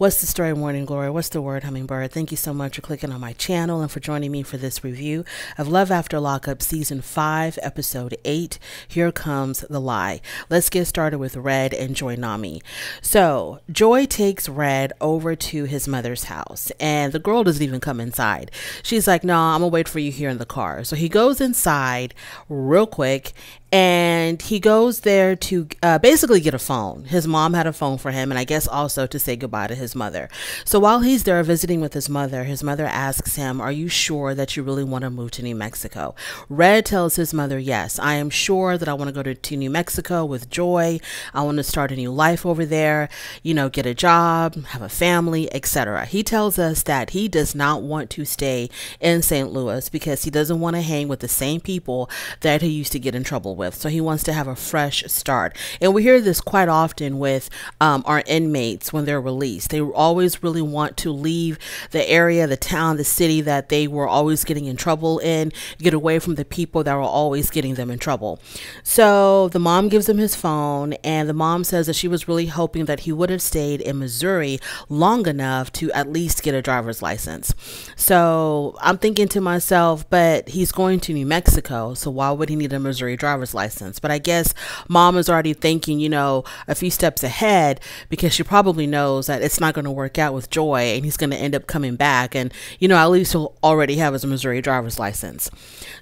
What's the story, Morning Glory? What's the word, Hummingbird? Thank you so much for clicking on my channel and for joining me for this review of Love After Lockup Season 5, Episode 8. Here Comes the Lie. Let's get started with Red and Joy Nami. So, Joy takes Red over to his mother's house, and the girl doesn't even come inside. She's like, no, I'm gonna wait for you here in the car. So he goes inside real quick, and he goes there to basically get a phone. His mom had a phone for him, and I guess also to say goodbye to his mother. So while he's there visiting with his mother asks him, are you sure that you really want to move to New Mexico? Red tells his mother, yes, I am sure that I want to go to New Mexico with Joy. I want to start a new life over there, you know, get a job, have a family, etc. He tells us that he does not want to stay in St. Louis because he doesn't want to hang with the same people that he used to get in trouble with. So he wants to have a fresh start. And we hear this quite often with our inmates when they're released. They always really want to leave the area, the town, the city that they were always getting in trouble in, get away from the people that were always getting them in trouble. So the mom gives him his phone, and the mom says that she was really hoping that he would have stayed in Missouri long enough to at least get a driver's license. So I'm thinking to myself, but he's going to New Mexico, so why would he need a Missouri driver's license? But I guess mom is already thinking, you know, a few steps ahead, because she probably knows that it's not going to work out with Joy and he's going to end up coming back, and you know, at least he'll already have his Missouri driver's license.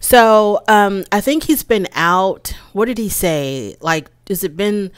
So I think he's been out, what did he say, like, has it been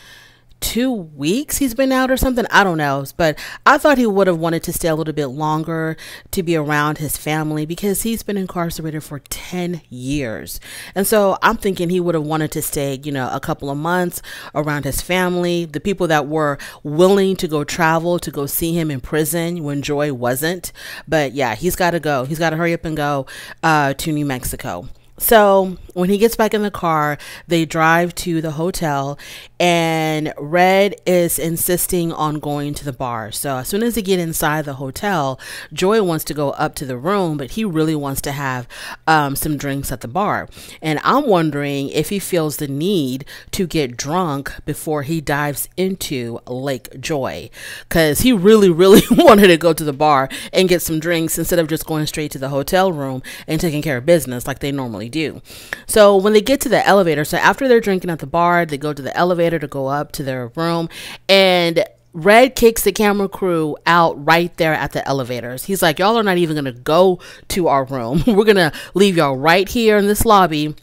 2 weeks he's been out or something? I don't know, but I thought he would have wanted to stay a little bit longer to be around his family, because he's been incarcerated for 10 years. And so I'm thinking he would have wanted to stay, you know, a couple of months around his family, the people that were willing to go travel to go see him in prison when Joy wasn't. But yeah, he's got to go. He's got to hurry up and go to New Mexico. So when he gets back in the car, they drive to the hotel, and Red is insisting on going to the bar. So as soon as they get inside the hotel, Joy wants to go up to the room, but he really wants to have some drinks at the bar. And I'm wondering if he feels the need to get drunk before he dives into Lake Joy, because he really wanted to go to the bar and get some drinks instead of just going straight to the hotel room and taking care of business like they normally do. So when they get to the elevator, so after they're drinking at the bar, they go to the elevator to go up to their room, and Red kicks the camera crew out right there at the elevators. He's like, y'all are not even gonna go to our room. We're gonna leave y'all right here in this lobby,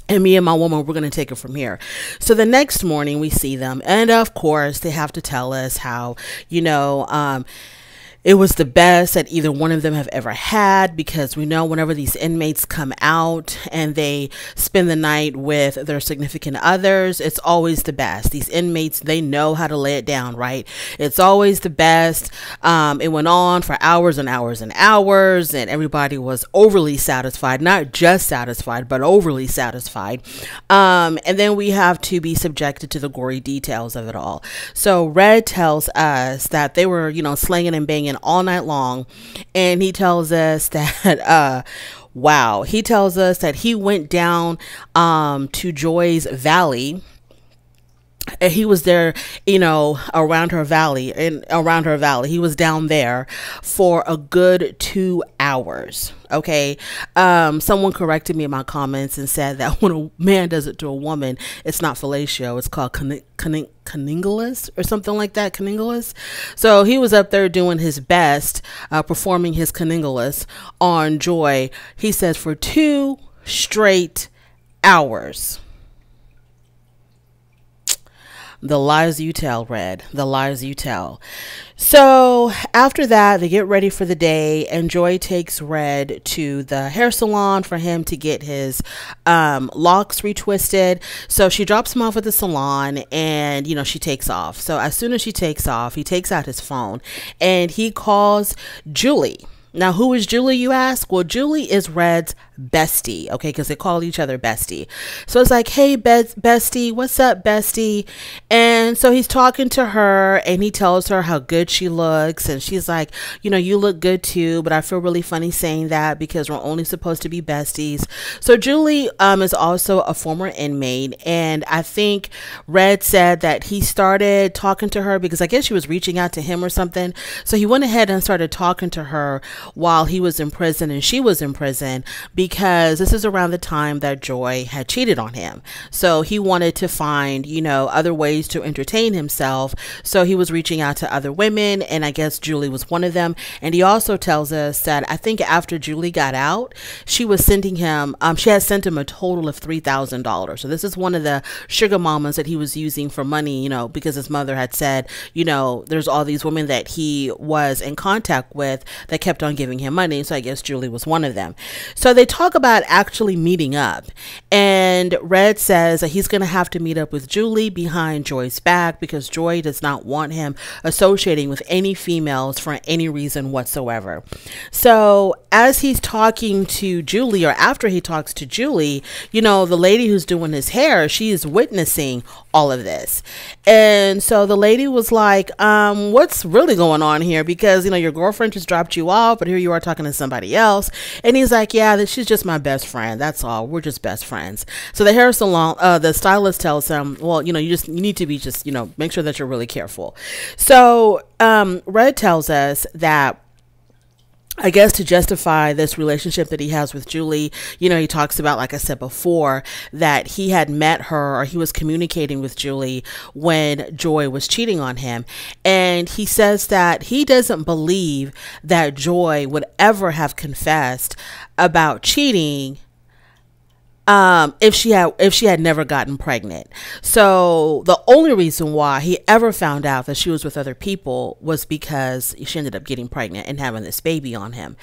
and me and my woman, we're going to take it from here. So the next morning we see them, and of course they have to tell us how, you know, it was the best that either one of them have ever had, because we know whenever these inmates come out and they spend the night with their significant others, it's always the best. These inmates, they know how to lay it down, right? It's always the best. It went on for hours and hours and hours, and everybody was overly satisfied, not just satisfied, but overly satisfied. And then we have to be subjected to the gory details of it all. So Red tells us that they were, you know, slinging and banging all night long, and he tells us that wow, he tells us that he went down to Joy's valley, and he was there, you know, around her valley, he was down there for a good 2 hours. Okay. Someone corrected me in my comments and said that when a man does it to a woman, it's not fellatio, it's called cunnilingus or something like that. Cunnilingus. So he was up there doing his best, performing his cunnilingus on Joy. He says for 2 straight hours. The lies you tell, Red. The lies you tell. So after that, they get ready for the day, and Joy takes Red to the hair salon for him to get his locks retwisted. So she drops him off at the salon, and you know, she takes off. So as soon as she takes off, he takes out his phone and he calls Julie. Now, who is Julie, you ask? Well, Julie is Red's bestie, okay, because they call each other bestie. So it's like, hey, bestie, what's up, bestie? And so he's talking to her and he tells her how good she looks, and she's like, you know, you look good too, but I feel really funny saying that because we're only supposed to be besties. So Julie is also a former inmate, and I think Red said that he started talking to her because I guess she was reaching out to him or something. So he went ahead and started talking to her while he was in prison and she was in prison, because this is around the time that Joy had cheated on him. So he wanted to find, you know, other ways to entertain himself. So he was reaching out to other women, and I guess Julie was one of them. And he also tells us that I think after Julie got out, she was sending him, she had sent him a total of $3,000. So this is one of the sugar mamas that he was using for money, you know, because his mother had said, you know, there's all these women that he was in contact with that kept on giving him money. So I guess Julie was one of them. So they talk about actually meeting up, and Red says that he's going to have to meet up with Julie behind Joy's back because Joy does not want him associating with any females for any reason whatsoever. So as he's talking to Julie, or after he talks to Julie, you know, the lady who's doing his hair, she is witnessing all of this. And so the lady was like, what's really going on here? Because, you know, your girlfriend just dropped you off, but here you are talking to somebody else. And he's like, yeah, she's just my best friend. That's all. We're just best friends. So the hair salon, the stylist tells him, well, you know, you need to be just, you know, make sure that you're really careful. So Red tells us that, I guess, to justify this relationship that he has with Julie, you know, he talks about, like I said before, that he had met her, or he was communicating with Julie when Joy was cheating on him. And he says that he doesn't believe that Joy would ever have confessed about cheating if she had never gotten pregnant. So the only reason why he ever found out that she was with other people was because she ended up getting pregnant and having this baby on him.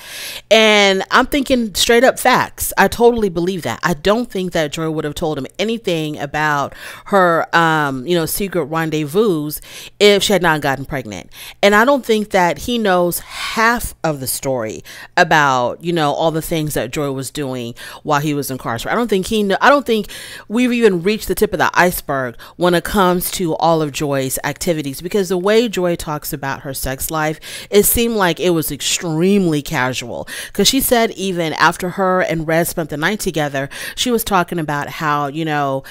And I'm thinking straight up facts. I totally believe that. I don't think that Joy would have told him anything about her, you know, secret rendezvous if she had not gotten pregnant. And I don't think that he knows half of the story about, you know, all the things that Joy was doing while he was incarcerated. I don't think we've even reached the tip of the iceberg when it comes to all of Joy's activities, because the way Joy talks about her sex life, it seemed like it was extremely casual. Because she said even after her and Red spent the night together, she was talking about how, you know,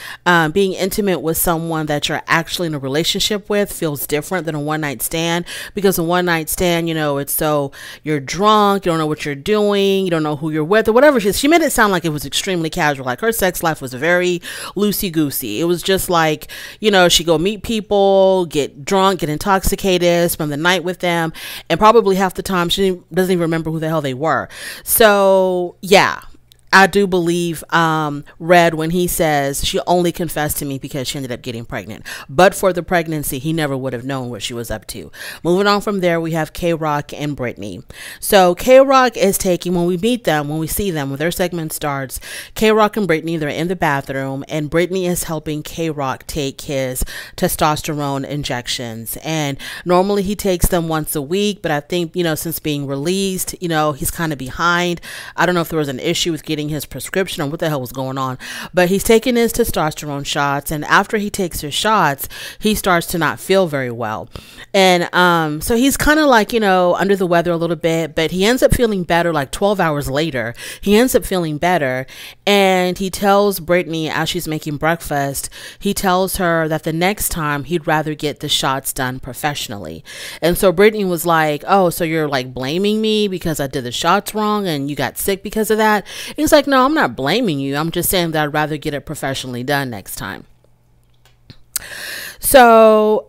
being intimate with someone that you're actually in a relationship with feels different than a one-night stand, because a one-night stand, you know, it's so you're drunk, you don't know what you're doing, you don't know who you're with, or whatever. She made it sound like it was extremely casual. Like her sex life was very loosey-goosey. It was just like, you know, she go meet people, get drunk, get intoxicated, spend the night with them, and probably half the time she doesn't even remember who the hell they were. So yeah, I do believe Red when he says she only confessed to me because she ended up getting pregnant. But for the pregnancy, he never would have known what she was up to. Moving on from there, we have K-Rock and Brittany. So K-Rock is taking, when we meet them, when we see them, when their segment starts, K-Rock and Brittany, they're in the bathroom, and Brittany is helping K-Rock take his testosterone injections. And normally he takes them once a week, but I think, you know, since being released, you know, he's kind of behind. I don't know if there was an issue with getting his prescription or what the hell was going on, but he's taking his testosterone shots, and after he takes his shots, he starts to not feel very well. And so he's kind of like, you know, under the weather a little bit, but he ends up feeling better. Like 12 hours later, he ends up feeling better, and he tells Brittany as she's making breakfast, he tells her that the next time he'd rather get the shots done professionally. And so Brittany was like, oh, so you're like blaming me because I did the shots wrong and you got sick because of that? He's like, no, I'm not blaming you. I'm just saying that I'd rather get it professionally done next time. So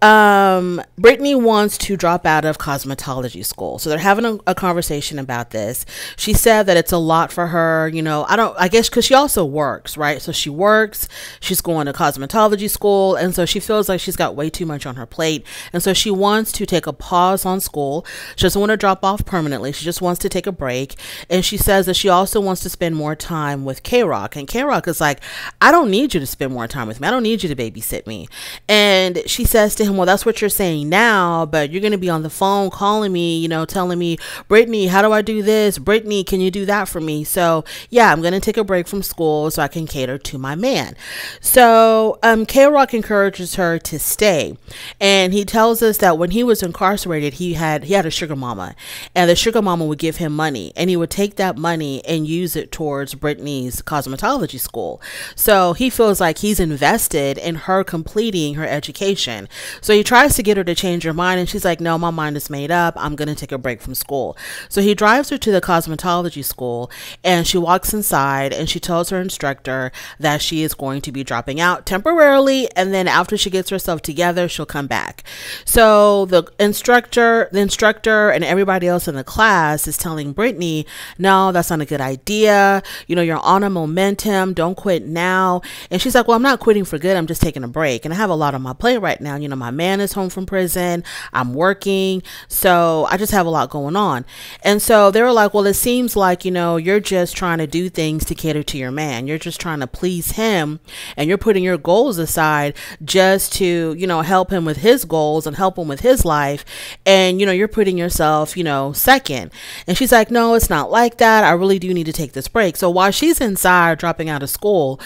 Brittany wants to drop out of cosmetology school. So they're having a conversation about this. She said that it's a lot for her, you know, I guess because she also works, right? So she works, she's going to cosmetology school, and so she feels like she's got way too much on her plate. And so she wants to take a pause on school. She doesn't want to drop off permanently. She just wants to take a break. And she says that she also wants to spend more time with K-Rock. And K-Rock is like, I don't need you to spend more time with me. I don't need you to babysit me. And And she says to him, well, that's what you're saying now, but you're going to be on the phone calling me, you know, telling me, Brittany, how do I do this? Brittany, can you do that for me? So yeah, I'm going to take a break from school so I can cater to my man. So K-Rock encourages her to stay. And he tells us that when he was incarcerated, he had a sugar mama, and the sugar mama would give him money, and he would take that money and use it towards Brittany's cosmetology school. So he feels like he's invested in her completing her education. So he tries to get her to change her mind, and she's like, no, my mind is made up. I'm going to take a break from school. So he drives her to the cosmetology school, and she walks inside, and she tells her instructor that she is going to be dropping out temporarily, and then after she gets herself together, she'll come back. So the instructor and everybody else in the class is telling Brittany, no, that's not a good idea. You know, you're on a momentum. Don't quit now. And she's like, well, I'm not quitting for good. I'm just taking a break. And I have a lot on my plate right now. You know, my man is home from prison. I'm working. So I just have a lot going on. And so they were like, well, it seems like, you know, you're just trying to do things to cater to your man. You're just trying to please him, and you're putting your goals aside just to, you know, help him with his goals and help him with his life. And, you know, you're putting yourself, you know, second. And she's like, no, it's not like that. I really do need to take this break. So while she's inside dropping out of school,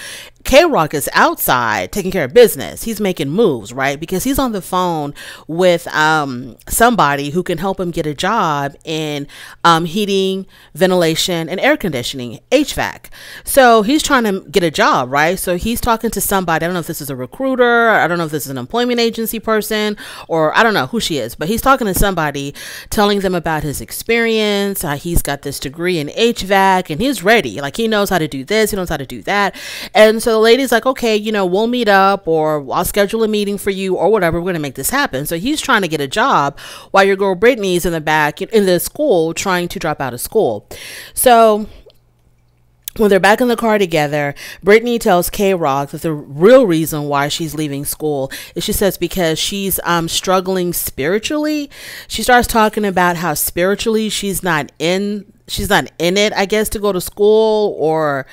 K-Rock is outside taking care of business. He's making moves, right? Because he's on the phone with somebody who can help him get a job in heating, ventilation, and air conditioning, HVAC. So he's trying to get a job, right? So he's talking to somebody. I don't know if this is a recruiter. I don't know if this is an employment agency person, or I don't know who she is, but he's talking to somebody, telling them about his experience. He's got this degree in HVAC, and he's ready. Like, he knows how to do this. He knows how to do that. And so the lady's like, okay, you know, we'll meet up, or I'll schedule a meeting for you, or whatever. We're going to make this happen. So he's trying to get a job while your girl Brittany's in the back in the school trying to drop out of school. So when they're back in the car together, Brittany tells K-Rock that the real reason why she's leaving school is, she says, because she's struggling spiritually. She starts talking about how spiritually she's not in it, I guess, to go to school, or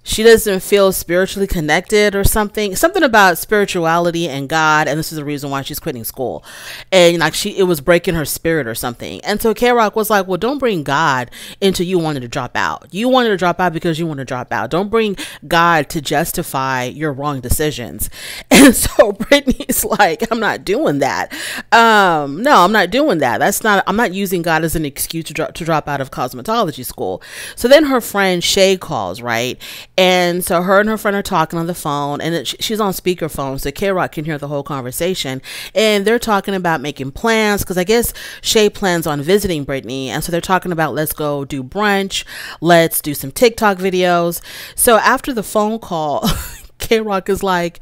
she doesn't feel spiritually connected or something about spirituality and God. And this is the reason why she's quitting school. And like, it was breaking her spirit or something. And so K-Rock was like, well, don't bring God into you wanting to drop out. You wanted to drop out because you want to drop out. Don't bring God to justify your wrong decisions. And so Brittany's like, I'm not doing that. No, I'm not doing that. I'm not using God as an excuse to drop out of cosmetology school. So then her friend Shay calls, right? And so her and her friend are talking on the phone, and she's on speakerphone, so K-Rock can hear the whole conversation. And they're talking about making plans, because I guess Shay plans on visiting Brittany. And so they're talking about, let's go do brunch. Let's do some TikTok videos. So after the phone call, K-Rock is like,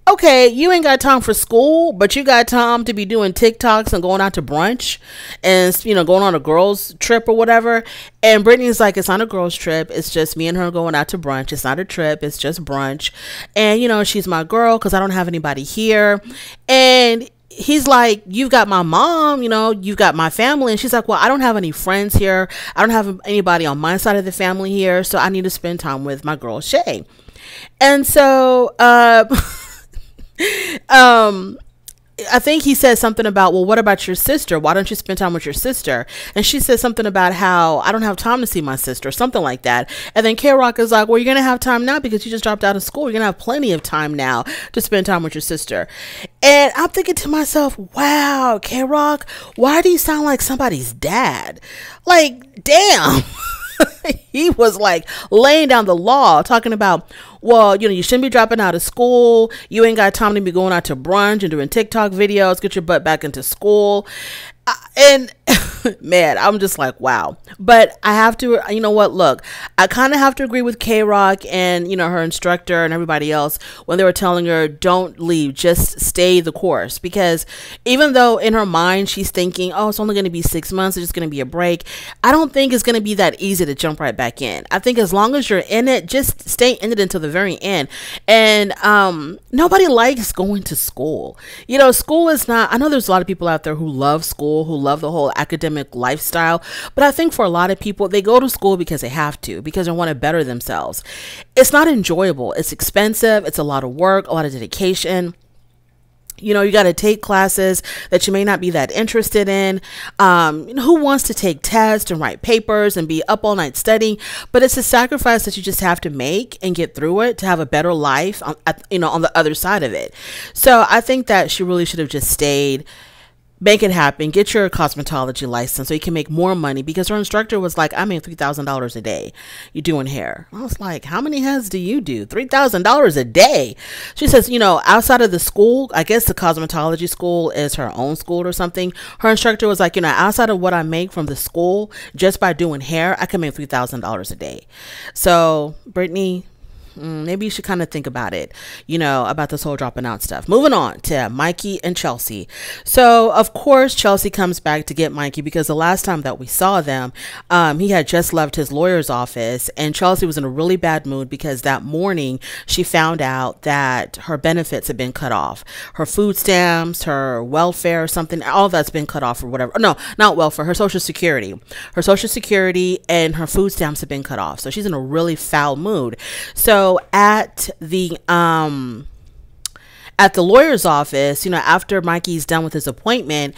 okay, you ain't got time for school, but you got time to be doing TikToks and going out to brunch and, you know, going on a girls trip or whatever. And Brittany's like, it's not a girls trip. It's just me and her going out to brunch. It's not a trip. It's just brunch. And, you know, she's my girl because I don't have anybody here. And he's like, you've got my mom, you know, you've got my family. And she's like, well, I don't have any friends here. I don't have anybody on my side of the family here. So I need to spend time with my girl, Shay. And so, I think he said something about, well, what about your sister? Why don't you spend time with your sister? And she said something about how I don't have time to see my sister, something like that. And then K-Rock is like, well, you're going to have time now because you just dropped out of school. You're going to have plenty of time now to spend time with your sister. And I'm thinking to myself, wow, K-Rock, why do you sound like somebody's dad? Like, damn. He was like laying down the law, talking about, well, you know, you shouldn't be dropping out of school. You ain't got time to be going out to brunch and doing TikTok videos. Get your butt back into school. And man, I'm just like, wow. But I have to, you know what, look, I kind of have to agree with K-Rock and, you know, her instructor and everybody else when they were telling her, don't leave, just stay the course. Because even though in her mind she's thinking, oh, it's only going to be 6 months, it's just going to be a break, I don't think it's going to be that easy to jump right back in. I think as long as you're in it, just stay in it until the very end. And nobody likes going to school. You know, school is not, I know there's a lot of people out there who love school, who love the whole academic lifestyle, but I think for a lot of people, they go to school because they have to, because they want to better themselves. It's not enjoyable. It's expensive. It's a lot of work, a lot of dedication. You know, you got to take classes that you may not be that interested in. Who wants to take tests and write papers and be up all night studying? But it's a sacrifice that you just have to make and get through it to have a better life on the other side of it. So I think that she really should have just stayed. Make it happen. Get your cosmetology license so you can make more money, because her instructor was like, I made $3,000 a day. You're doing hair. I was like, how many heads do you do? $3,000 a day. She says, outside of the school, I guess the cosmetology school is her own school or something. Her instructor was like, outside of what I make from the school, just by doing hair, I can make $3,000 a day. So, Brittany, maybe you should kind of think about it, about this whole dropping out stuff. Moving on to Mikey and Chelsea. So, of course, Chelsea comes back to get Mikey because the last time that we saw them, he had just left his lawyer's office, and Chelsea was in a really bad mood because that morning she found out that her benefits had been cut off. Her food stamps, her welfare, something, all that's been cut off or whatever. No, not welfare, her Social Security. Her Social Security and her food stamps have been cut off. So she's in a really foul mood. So at the lawyer's office, after Mikey's done with his appointment,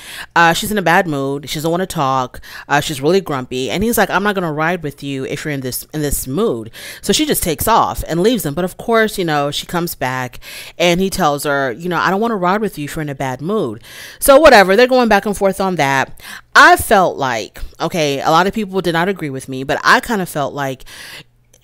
she's in a bad mood. She doesn't want to talk. She's really grumpy. And he's like, I'm not going to ride with you if you're in this mood. So she just takes off and leaves him. But of course, she comes back and he tells her, I don't want to ride with you if you're in a bad mood. So whatever, they're going back and forth on that. I felt like, okay, a lot of people did not agree with me, but I kind of felt like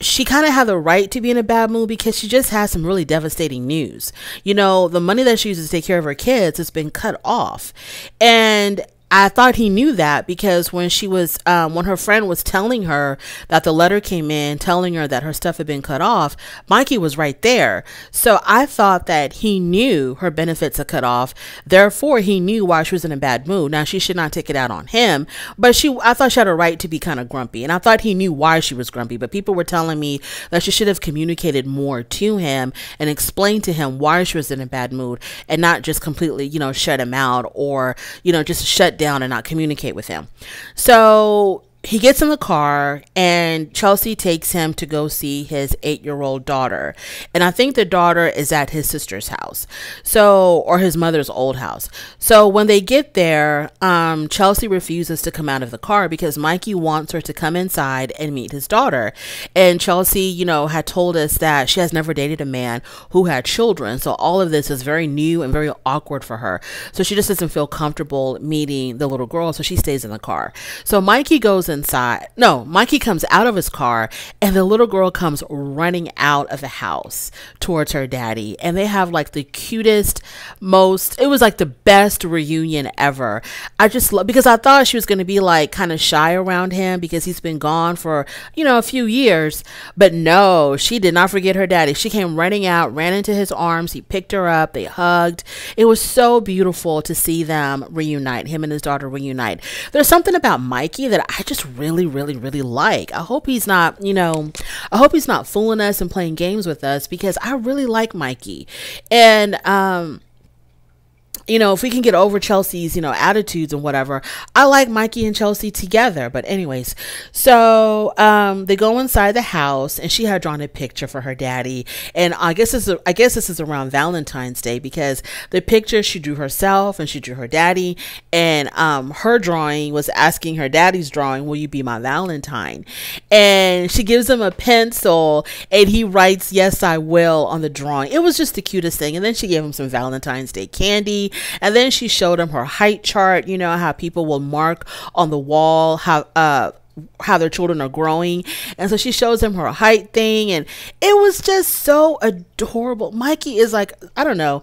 she kind of had the right to be in a bad mood because she just had some really devastating news. The money that she uses to take care of her kids has been cut off. And I thought he knew that because when she was, when her friend was telling her that the letter came in telling her that her stuff had been cut off, Mikey was right there. So I thought that he knew her benefits are cut off. Therefore, he knew why she was in a bad mood. Now, she should not take it out on him, but I thought she had a right to be kind of grumpy. And I thought he knew why she was grumpy, but people were telling me that she should have communicated more to him and explained to him why she was in a bad mood and not just completely, shut him out or, just shut down and not communicate with him. So he gets in the car and Chelsea takes him to go see his 8-year-old daughter. And I think the daughter is at his sister's house. Or his mother's old house. So when they get there, Chelsea refuses to come out of the car because Mikey wants her to come inside and meet his daughter. And Chelsea, had told us that she has never dated a man who had children. So all of this is very new and very awkward for her. So she just doesn't feel comfortable meeting the little girl. So she stays in the car. So Mikey comes out of his car and the little girl comes running out of the house towards her daddy. And they have like the cutest, it was like the best reunion ever. I just love, because I thought she was going to be like kind of shy around him because he's been gone for, a few years. But no, she did not forget her daddy. She came running out, ran into his arms. He picked her up. They hugged. It was so beautiful to see them reunite, him and his daughter reunite. There's something about Mikey that I just really, really, really like. I hope he's not, fooling us and playing games with us because I really like Mikey. And, if we can get over Chelsea's, attitudes and whatever, I like Mikey and Chelsea together. But anyways, so they go inside the house and she had drawn a picture for her daddy. And I guess this is around Valentine's Day because the picture she drew herself and she drew her daddy. And her drawing was asking her daddy's drawing, will you be my Valentine? And she gives him a pencil and he writes, yes, I will on the drawing. It was just the cutest thing. And then she gave him some Valentine's Day candy. And then she showed him her height chart, how people will mark on the wall how their children are growing. And so she shows him her height thing, and it was just so adorable. Mikey is like, I don't know,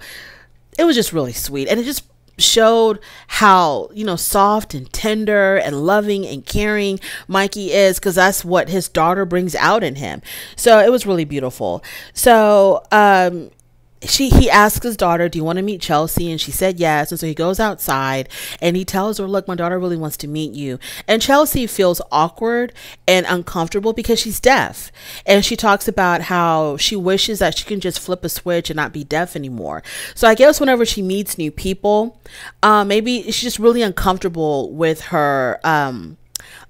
it was just really sweet. And it just showed how, soft and tender and loving and caring Mikey is, because that's what his daughter brings out in him. So it was really beautiful. So, he asked his daughter, do you want to meet Chelsea? And she said yes. And so he goes outside and he tells her, look, my daughter really wants to meet you. And Chelsea feels awkward and uncomfortable because she's deaf. And she talks about how she wishes that she can just flip a switch and not be deaf anymore. So I guess whenever she meets new people, maybe she's just really uncomfortable with her,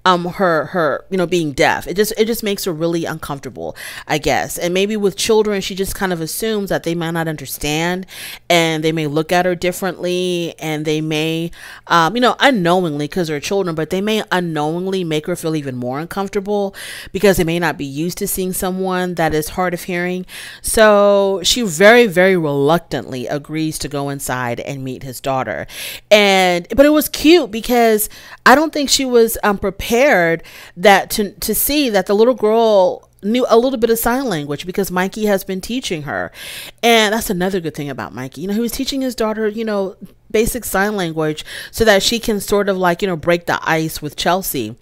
her being deaf. It just makes her really uncomfortable, I guess. And maybe with children, she just kind of assumes that they might not understand, and they may look at her differently, and they may unknowingly, because they're children, but they may unknowingly make her feel even more uncomfortable because they may not be used to seeing someone that is hard of hearing. So she very, very reluctantly agrees to go inside and meet his daughter. But it was cute because I don't think she was prepared to see that the little girl knew a little bit of sign language, because Mikey has been teaching her. And that's another good thing about Mikey. He was teaching his daughter, basic sign language so that she can sort of break the ice with Chelsea.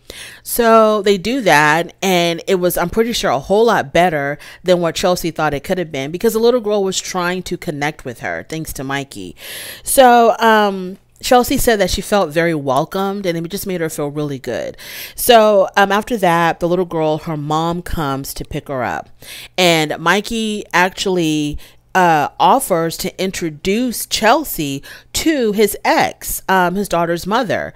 So they do that, and it was, I'm pretty sure, a whole lot better than what Chelsea thought it could have been, because the little girl was trying to connect with her thanks to Mikey. So Chelsea said that she felt very welcomed, and it just made her feel really good. So after that, the little girl, her mom comes to pick her up, and Mikey actually offers to introduce Chelsea to his ex, his daughter's mother.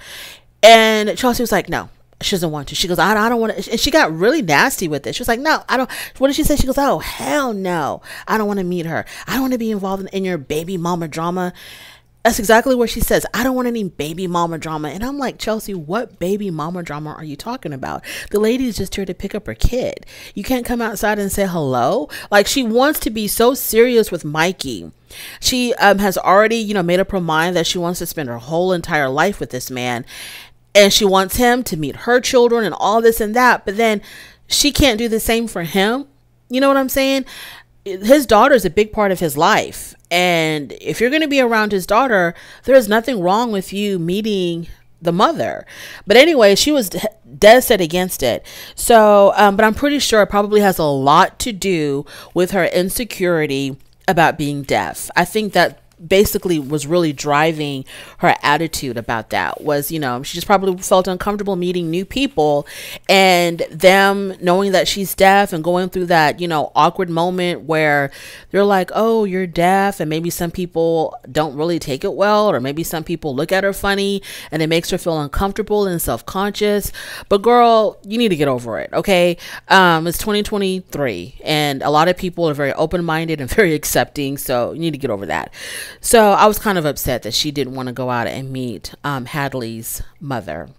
And Chelsea was like, no, she doesn't want to. She goes, I don't want to. And she got really nasty with it. She was like, no, I don't. What did she say? She goes, oh, hell no. I don't want to meet her. I don't want to be involved in your baby mama drama. That's exactly what she says. I don't want any baby mama drama. And I'm like, Chelsea, what baby mama drama are you talking about? The lady is just here to pick up her kid. You can't come outside and say hello. Like, she wants to be so serious with Mikey. She has already, made up her mind that she wants to spend her whole entire life with this man. And she wants him to meet her children and all this and that. But then she can't do the same for him. You know what I'm saying? His daughter is a big part of his life. And if you're going to be around his daughter, there is nothing wrong with you meeting the mother. But anyway, she was dead set against it. So, but I'm pretty sure it probably has a lot to do with her insecurity about being deaf. I think that basically was really driving her attitude about that. Was, she just probably felt uncomfortable meeting new people, and them knowing that she's deaf and going through that, awkward moment where they're like, oh, you're deaf, and maybe some people don't really take it well, or maybe some people look at her funny, and it makes her feel uncomfortable and self-conscious. But girl, you need to get over it, okay? It's 2023, and a lot of people are very open-minded and very accepting, so you need to get over that. So I was kind of upset that she didn't want to go out and meet Hadley's mother.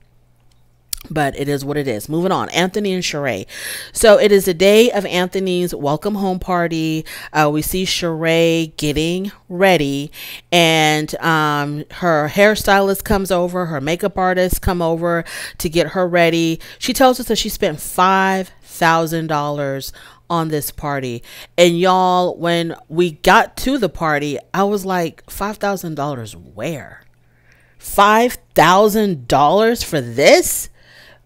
But it is what it is. Moving on. Anthony and Sheree. So it is the day of Anthony's welcome home party. We see Sheree getting ready, and her hairstylist comes over. Her makeup artist come over to get her ready. She tells us that she spent $5,000 on this party. And y'all, when we got to the party, I was like, $5,000 where? $5,000 for this?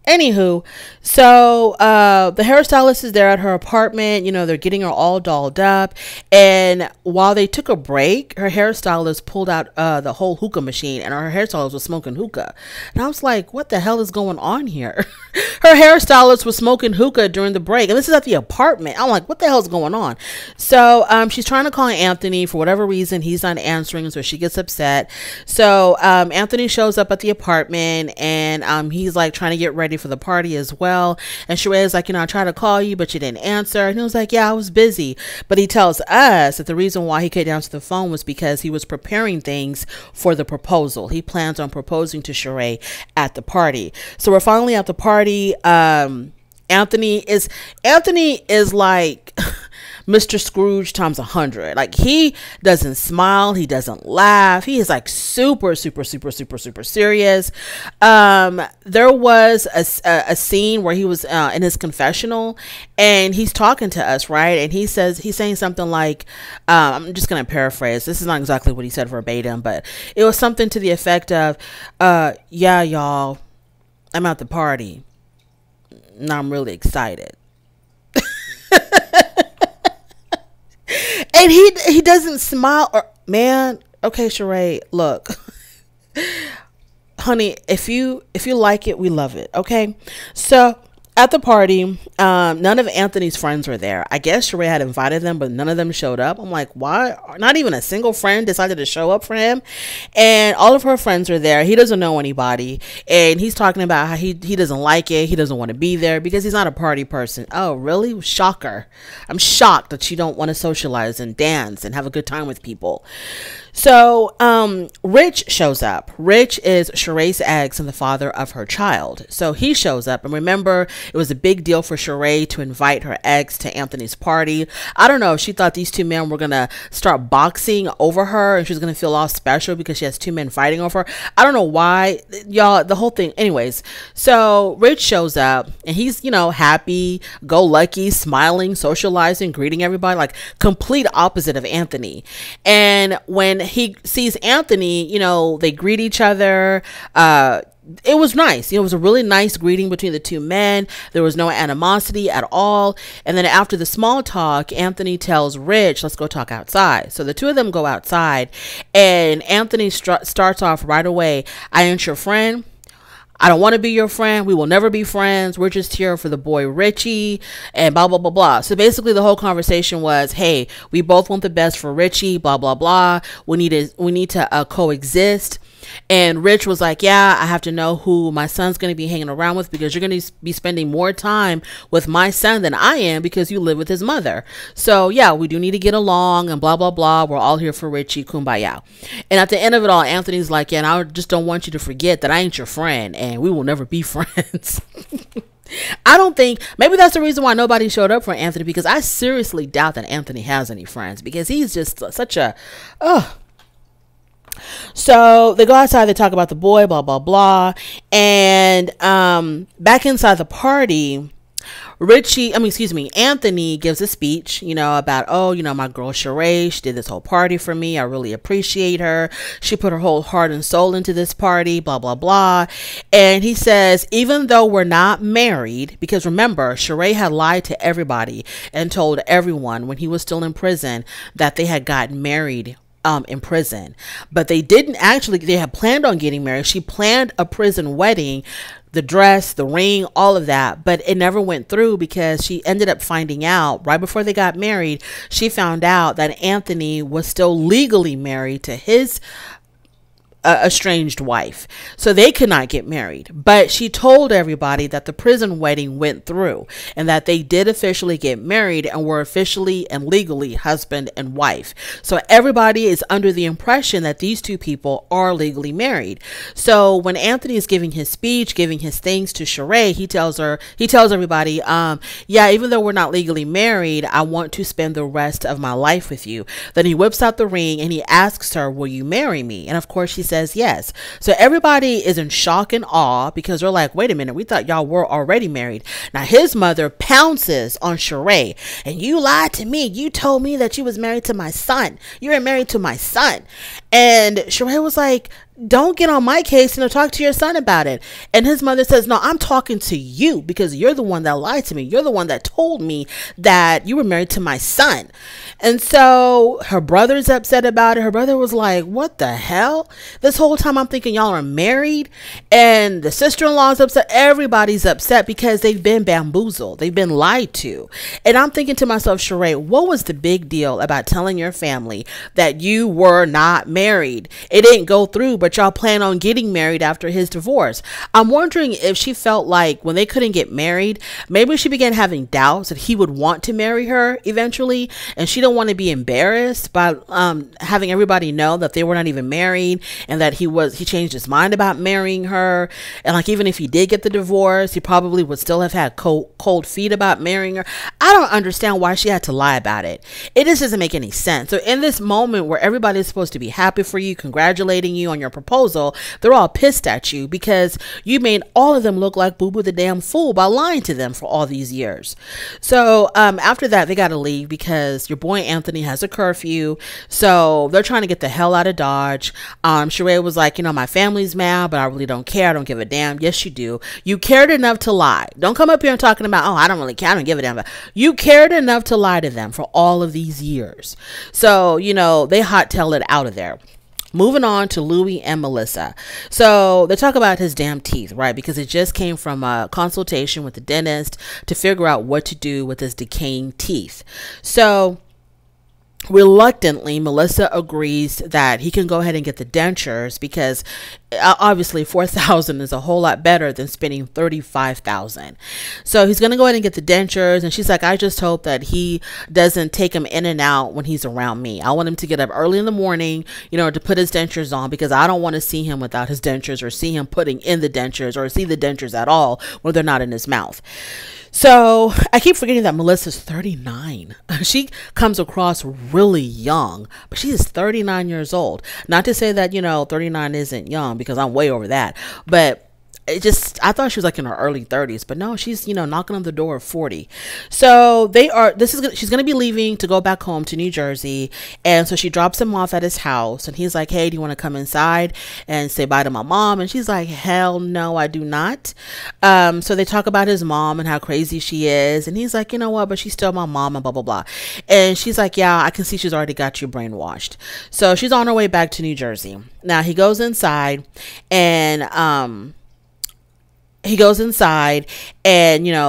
Anywho, so the hairstylist is there at her apartment. They're getting her all dolled up. And while they took a break, her hairstylist pulled out the whole hookah machine, and her hairstylist was smoking hookah. And I was like, what the hell is going on here? Her hairstylist was smoking hookah during the break. And this is at the apartment. I'm like, what the hell is going on? So she's trying to call Anthony. For whatever reason, he's not answering, so she gets upset. So Anthony shows up at the apartment, and he's like trying to get ready for the party as well. And Sheree is like, I tried to call you, but you didn't answer. And he was like, yeah, I was busy. But he tells us that the reason why he couldn't answer the phone was because he was preparing things for the proposal. He plans on proposing to Sheree at the party. So we're finally at the party. Anthony is like Mr. Scrooge times 100. Like, he doesn't smile. He doesn't laugh. He is like super, super, super, super, super serious. There was a scene where he was in his confessional, and he's talking to us, right? And he's saying something like, I'm just going to paraphrase. This is not exactly what he said verbatim, but it was something to the effect of, yeah, y'all, I'm at the party. And I'm really excited. And he doesn't smile, or, man, okay, Sheree, look, honey, if you like it, we love it, okay? So At the party, none of Anthony's friends were there. I guess Sheree had invited them, but none of them showed up. I'm like, why? Not even a single friend decided to show up for him. And all of her friends are there. He doesn't know anybody. And he's talking about how he doesn't like it. He doesn't want to be there because he's not a party person. Oh, really? Shocker. I'm shocked that you don't want to socialize and dance and have a good time with people. So, Rich shows up. Rich is Sheree's ex and the father of her child. So he shows up. And remember, it was a big deal for Sheree to invite her ex to Anthony's party. I don't know if she thought these two men were going to start boxing over her and she was going to feel all special because she has two men fighting over her. I don't know why, y'all, the whole thing. Anyways, so Rich shows up and he's, you know, happy, go lucky, smiling, socializing, greeting everybody, like complete opposite of Anthony. And when he sees Anthony, you know, they greet each other. It was nice. You know, it was a really nice greeting between the two men. There was no animosity at all. And then after the small talk, Anthony tells Rich, let's go talk outside. So the two of them go outside and Anthony starts off right away. I ain't your friend. I don't want to be your friend. We will never be friends. We're just here for the boy Richie and blah, blah, blah, blah. So basically the whole conversation was, hey, we both want the best for Richie, blah, blah, blah. We need to coexist. And Rich was like, yeah, I have to know who my son's going to be hanging around with because you're going to be spending more time with my son than I am because you live with his mother. So yeah, we do need to get along and blah, blah, blah. We're all here for Richie, kumbaya. And at the end of it all, Anthony's like, yeah, and I just don't want you to forget that I ain't your friend and we will never be friends. I don't think, maybe that's the reason why nobody showed up for Anthony, because I seriously doubt that Anthony has any friends because he's just such a, So they go outside, they talk about the boy, blah, blah, blah. And back inside the party, Anthony gives a speech, you know, about, oh, you know, my girl Sheree, she did this whole party for me. I really appreciate her. She put her whole heart and soul into this party, blah, blah, blah. And he says, even though we're not married, because remember, Sheree had lied to everybody and told everyone when he was still in prison that they had gotten married in prison, but they didn't actually, they had planned on getting married. She planned a prison wedding, the dress, the ring, all of that, but it never went through because she ended up finding out right before they got married. She found out that Anthony was still legally married to his estranged wife, so they could not get married. But she told everybody that the prison wedding went through and that they did officially get married and were officially and legally husband and wife. So everybody is under the impression that these two people are legally married. So when Anthony is giving his speech, giving his things to Sheree, he tells everybody, yeah, even though we're not legally married, I want to spend the rest of my life with you. Then he whips out the ring and he asks her, will you marry me? And of course she says yes. So everybody is in shock and awe because they're like, wait a minute, we thought y'all were already married. Now his mother pounces on Sheree, and you lied to me. You told me that you was married to my son. You were married to my son. And Sheree was like, don't get on my case and talk to your son about it. And his mother says, no, I'm talking to you because you're the one that lied to me. You're the one that told me that you were married to my son. And so her brother's upset about it. Her brother was like, what the hell? This whole time I'm thinking y'all are married. And the sister-in-law's upset. Everybody's upset because they've been bamboozled. They've been lied to. And I'm thinking to myself, Sheree, what was the big deal about telling your family that you were not married? It didn't go through, but y'all plan on getting married after his divorce. I'm wondering if she felt like when they couldn't get married, maybe she began having doubts that he would want to marry her eventually, and she didn't want to be embarrassed by having everybody know that they were not even married and that he changed his mind about marrying her. And like, even if he did get the divorce, he probably would still have had cold feet about marrying her. I don't understand why she had to lie about it. It just doesn't make any sense. So in this moment where everybody is supposed to be happy for you, congratulating you on your proposal, they're all pissed at you because you made all of them look like Boo Boo the damn fool by lying to them for all these years. So after that, they got to leave because your boy Anthony has a curfew. So they're trying to get the hell out of Dodge. Sheree was like, you know, my family's mad, but I really don't care. I don't give a damn. Yes, you do. You cared enough to lie. Don't come up here and talking about, oh, I don't really care. I don't give a damn. You cared enough to lie to them for all of these years. So, you know, they hot tail it out of there. moving on to Louis and Melissa. So they talk about his damn teeth, right? Because it just came from a consultation with the dentist to figure out what to do with his decaying teeth. So reluctantly, Melissa agrees that he can go ahead and get the dentures because obviously $4,000 is a whole lot better than spending $35,000. So he's going to go ahead and get the dentures. And she's like, I just hope that he doesn't take him in and out when he's around me. I want him to get up early in the morning, to put his dentures on, because I don't want to see him without his dentures, or see him putting in the dentures, or see the dentures at all when they're not in his mouth. So I keep forgetting that Melissa's 39. She comes across really young, but she is 39 years old. Not to say that, 39 isn't young, because I'm way over that. But I thought she was like in her early 30s, but no, she's, knocking on the door of 40. So she's going to be leaving to go back home to New Jersey. And so she drops him off at his house, and he's like, hey, do you want to come inside and say bye to my mom? And she's like, hell no, I do not. So they talk about his mom and how crazy she is. And he's like, you know what, but she's still my mom and blah, blah, blah. And she's like, yeah, I can see she's already got you brainwashed. So she's on her way back to New Jersey. Now he goes inside and,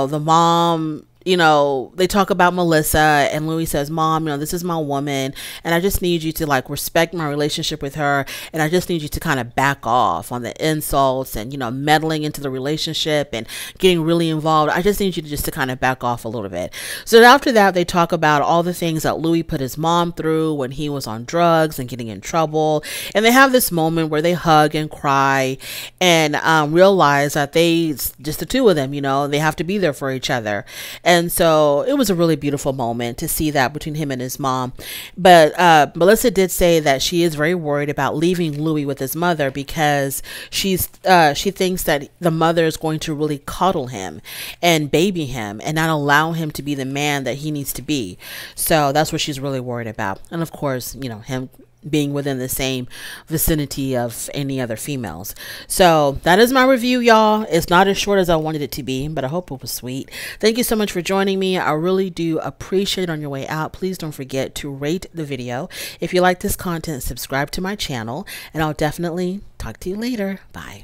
the mom, they talk about Melissa, and Louis says, Mom, this is my woman, and I just need you to respect my relationship with her. And I just need you to kind of back off on the insults and, meddling into the relationship and getting really involved. I just need you to kind of back off a little bit. So after that, they talk about all the things that Louis put his mom through when he was on drugs and getting in trouble. And they have this moment where they hug and cry and realize that just the two of them, they have to be there for each other. And so it was a really beautiful moment to see that between him and his mom. But Melissa did say that she is very worried about leaving Louis with his mother, because she thinks that the mother is going to really coddle him and baby him and not allow him to be the man that he needs to be. So that's what she's really worried about. And of course, him being within the same vicinity of any other females. So that is my review, y'all. It's not as short as I wanted it to be, but I hope it was sweet. Thank you so much for joining me. I really do appreciate it. On your way out, please don't forget to rate the video. If you like this content, subscribe to my channel, and I'll definitely talk to you later. Bye.